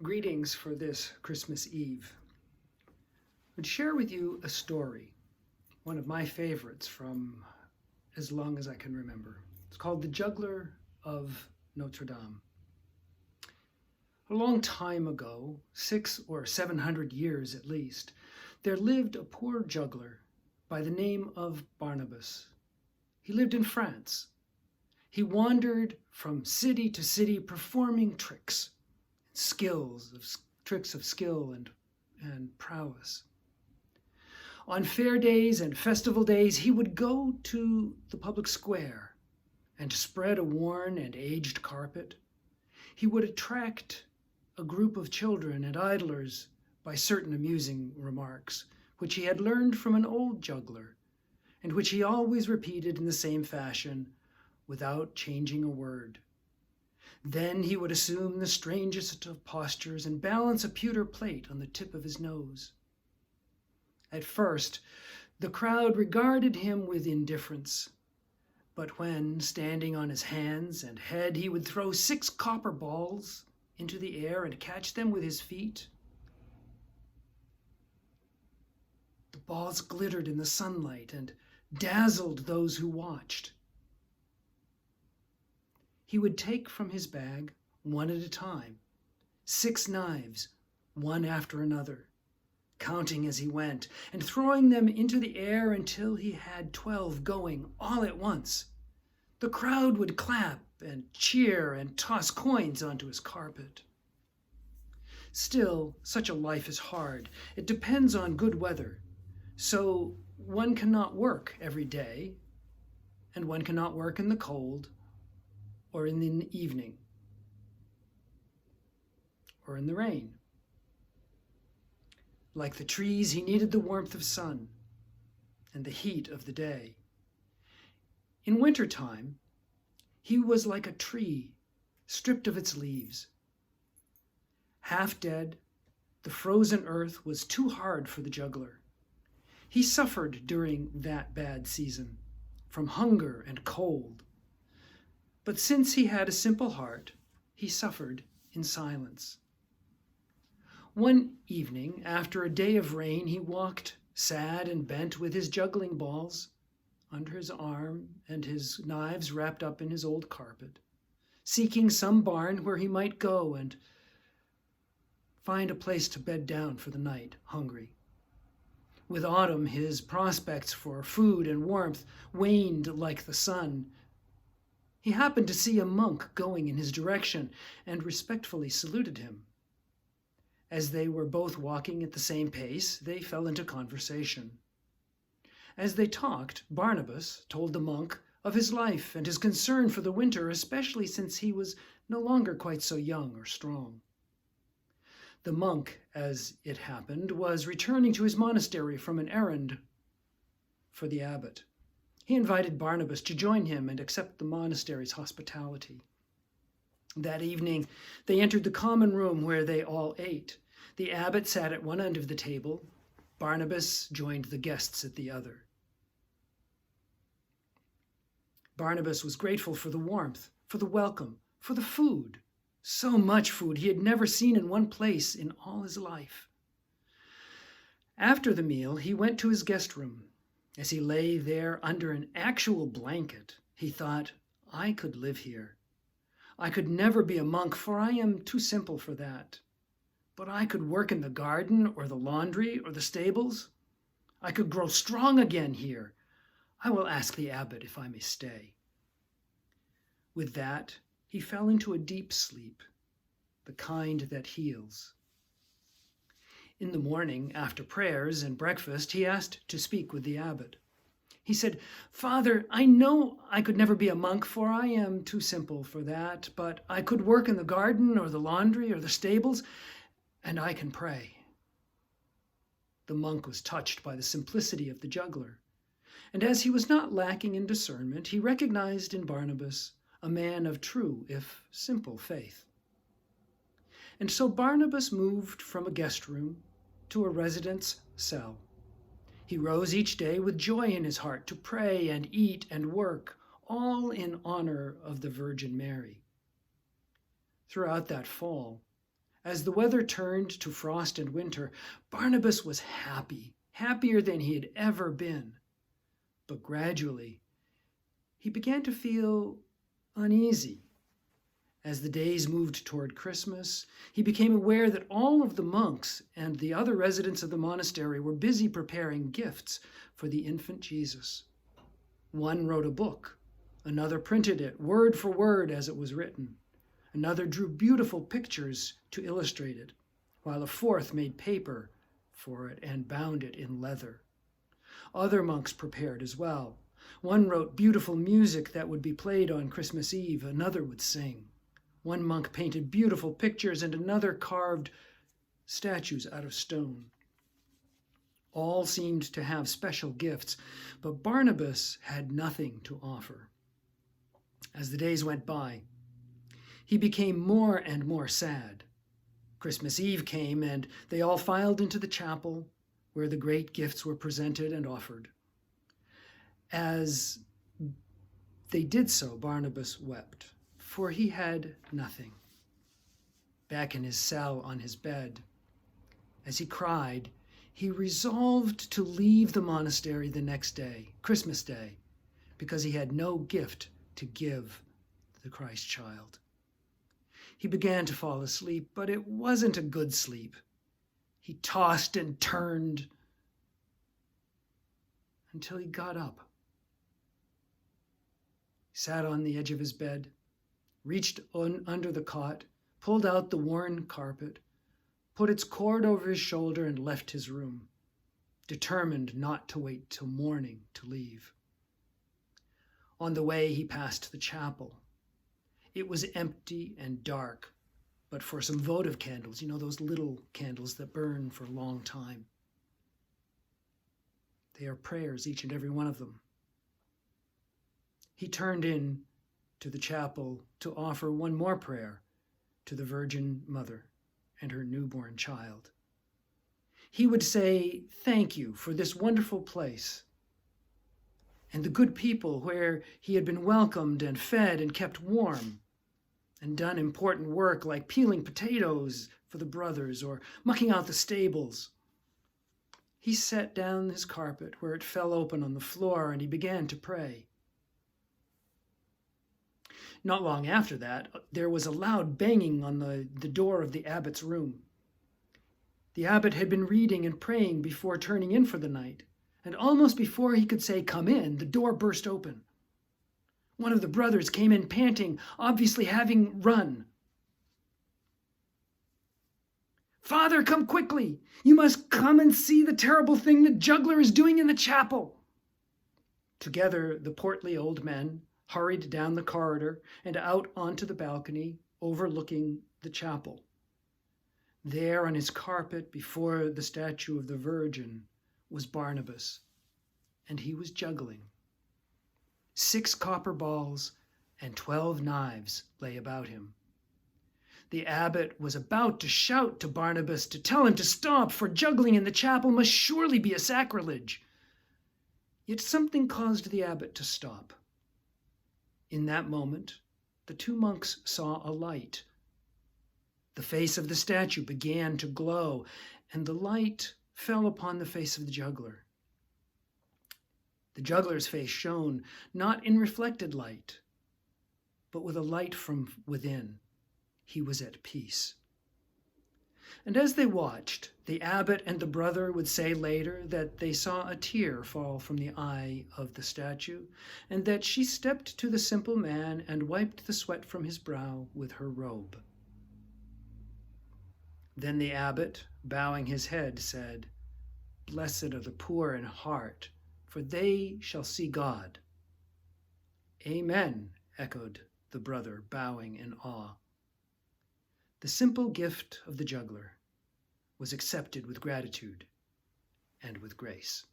Greetings for this Christmas Eve. I would share with you a story, one of my favorites from as long as I can remember. It's called The Juggler of Notre Dame. A long time ago, 600 or 700 years at least, there lived a poor juggler by the name of Barnabas. He lived in France. He wandered from city to city performing tricks of skill and prowess. On fair days and festival days, he would go to the public square and spread a worn and aged carpet. He would attract a group of children and idlers by certain amusing remarks, which he had learned from an old juggler, and which he always repeated in the same fashion, without changing a word. Then he would assume the strangest of postures and balance a pewter plate on the tip of his nose. At first, the crowd regarded him with indifference, but when, standing on his hands and head, he would throw 6 copper balls into the air and catch them with his feet, the balls glittered in the sunlight and dazzled those who watched. He would take from his bag, one at a time, 6 knives, one after another, counting as he went, and throwing them into the air until he had 12 going all at once. The crowd would clap and cheer and toss coins onto his carpet. Still, such a life is hard. It depends on good weather, so one cannot work every day, and one cannot work in the cold, or in the evening, or in the rain. Like the trees, he needed the warmth of sun and the heat of the day. In wintertime, he was like a tree stripped of its leaves. Half dead, the frozen earth was too hard for the juggler. He suffered during that bad season from hunger and cold. But since he had a simple heart, he suffered in silence. One evening, after a day of rain, he walked sad and bent with his juggling balls under his arm and his knives wrapped up in his old carpet, seeking some barn where he might go and find a place to bed down for the night, hungry. With autumn, his prospects for food and warmth waned like the sun. He happened to see a monk going in his direction and respectfully saluted him. As they were both walking at the same pace, they fell into conversation. As they talked, Barnabas told the monk of his life and his concern for the winter, especially since he was no longer quite so young or strong. The monk, as it happened, was returning to his monastery from an errand for the abbot. He invited Barnabas to join him and accept the monastery's hospitality. That evening, they entered the common room where they all ate. The abbot sat at one end of the table. Barnabas joined the guests at the other. Barnabas was grateful for the warmth, for the welcome, for the food. So much food he had never seen in one place in all his life. After the meal, he went to his guest room. As he lay there under an actual blanket, he thought, I could live here. I could never be a monk, for I am too simple for that. But I could work in the garden or the laundry or the stables. I could grow strong again here. I will ask the abbot if I may stay. With that, he fell into a deep sleep, the kind that heals. In the morning, after prayers and breakfast, he asked to speak with the abbot. He said, Father, I know I could never be a monk, for I am too simple for that, but I could work in the garden or the laundry or the stables, and I can pray. The monk was touched by the simplicity of the juggler, and as he was not lacking in discernment, he recognized in Barnabas a man of true, if simple, faith. And so Barnabas moved from a guest room to a residence cell. He rose each day with joy in his heart to pray and eat and work, all in honor of the Virgin Mary. Throughout that fall, As the weather turned to frost and winter, Barnabas was happy, happier than he had ever been. But gradually, he began to feel uneasy. As the days moved toward Christmas, he became aware that all of the monks and the other residents of the monastery were busy preparing gifts for the infant Jesus. One wrote a book, another printed it word for word as it was written. Another drew beautiful pictures to illustrate it, while a fourth made paper for it and bound it in leather. Other monks prepared as well. One wrote beautiful music that would be played on Christmas Eve, another would sing. One monk painted beautiful pictures and another carved statues out of stone. All seemed to have special gifts, but Barnabas had nothing to offer. As the days went by, he became more and more sad. Christmas Eve came, and they all filed into the chapel where the great gifts were presented and offered. As they did so, Barnabas wept, for he had nothing. Back in his cell on his bed, as he cried, he resolved to leave the monastery the next day, Christmas Day, because he had no gift to give the Christ child. He began to fall asleep, but it wasn't a good sleep. He tossed and turned until he got up. He sat on the edge of his bed, reached under the cot, pulled out the worn carpet, put its cord over his shoulder, and left his room, determined not to wait till morning to leave. On the way, he passed the chapel. It was empty and dark, but for some votive candles, those little candles that burn for a long time. They are prayers, each and every one of them. He turned in to the chapel to offer one more prayer to the Virgin Mother and her newborn child. He would say, "Thank you for this wonderful place and the good people where he had been welcomed and fed and kept warm, and done important work like peeling potatoes for the brothers or mucking out the stables." He set down his carpet where it fell open on the floor, and he began to pray. Not long after that, there was a loud banging on the door of the abbot's room. The abbot had been reading and praying before turning in for the night, and almost before he could say, "Come in," the door burst open. One of the brothers came in panting, obviously having run. "Father, come quickly! You must come and see the terrible thing that Juggler is doing in the chapel." Together, the portly old men hurried down the corridor and out onto the balcony overlooking the chapel. There on his carpet before the statue of the Virgin was Barnabas, and he was juggling. 6 copper balls and 12 knives lay about him. The abbot was about to shout to Barnabas to tell him to stop, for juggling in the chapel must surely be a sacrilege. Yet something caused the abbot to stop. In that moment, the 2 monks saw a light. The face of the statue began to glow, and the light fell upon the face of the juggler. The juggler's face shone not in reflected light, but with a light from within. He was at peace. And as they watched, the abbot and the brother would say later that they saw a tear fall from the eye of the statue, and that she stepped to the simple man and wiped the sweat from his brow with her robe. Then the abbot, bowing his head, said, "Blessed are the poor in heart, for they shall see God." "Amen," echoed the brother, bowing in awe. The simple gift of the juggler was accepted with gratitude and with grace.